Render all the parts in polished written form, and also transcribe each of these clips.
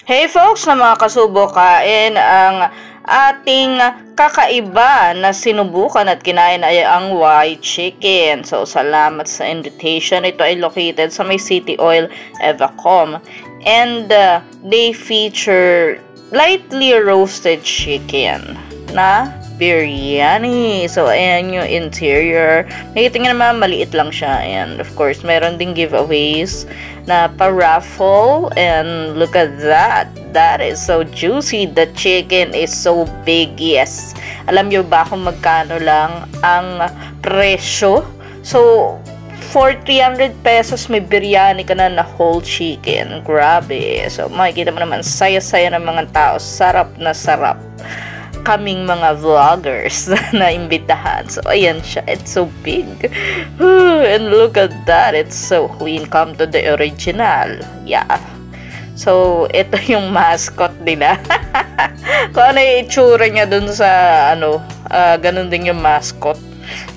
Hey folks, na mga kasubo, kain ang ating kakaiba na sinubukan at kinain ay ang white chicken. So, salamat sa invitation. Ito ay located sa may City Oil, Evacom. And they feature lightly roasted chicken na biryani. So, ayan yung interior. Nakita nga naman, maliit lang siya. And, of course, meron ding giveaways na pa-raffle. And, look at that. That is so juicy. The chicken is so big. Yes. Alam nyo ba kung magkano lang ang presyo? So, for 300 pesos, may biryani ka na whole chicken. Grabe. So, makikita mo naman, saya-saya ng mga tao. Sarap na sarap kaming mga vloggers na imbitahan. So, ayan siya. It's so big. And look at that. It's so clean. Come to the original. Yeah. So, ito yung mascot nila. Kung ano yung itsura niya dun sa, ganun din yung mascot.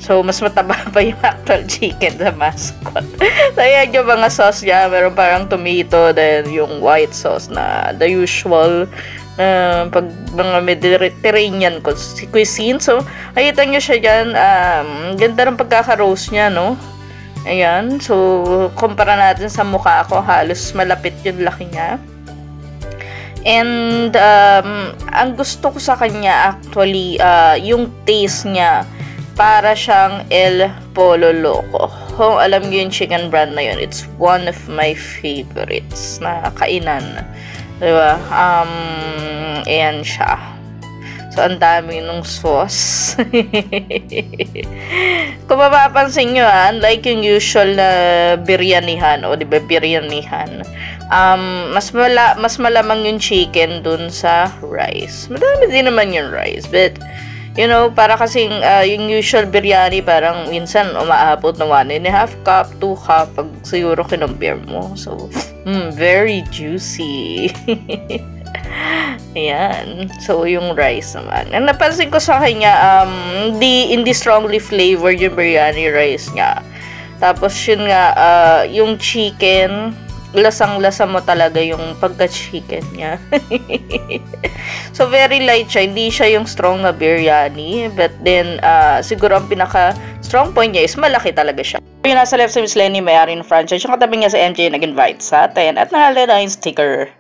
So, mas mataba pa yung actual chicken sa mascot. So, ayan yung mga sauce niya. Meron parang tomato, then yung white sauce na the usual pag mga Mediterranean cuisine. So, ayita nyo siya dyan. Ganda ng pagkaka-roast niya, no? Ayan. So, kumpara natin sa mukha ko, halos malapit yung laki niya. And, ang gusto ko sa kanya, actually, yung taste niya, para siyang El Pollo Loco. Kung alam nyo yung chicken brand na yun, it's one of my favorites na kainan. Diba? Ayan siya. So, ang dami nung sauce. Kung mapapansin nyo, unlike yung usual na biryanihan, o diba, biryanihan, mas malamang yung chicken dun sa rice. Madami din naman yung rice, but you know, para kasing yung usual biryani, parang minsan umaabot ng 1.5 cup, 2 cup, pag siguro kinumpir mo. So, very juicy. Ayan. So, yung rice naman. Ang napansin ko sa kanya, hindi strongly flavored yung biryani rice niya. Tapos, yun nga, yung chicken, lasang-lasa mo talaga yung pagka-chicken niya. So, very light siya. Hindi siya yung strong na biryani. But then, siguro ang pinaka-strong point niya is malaki talaga siya. Yung nasa left sa Miss Lenny, may-ari ng franchise. Yung katabi niya sa MJ nag-invite sa atin at nakalala yung sticker.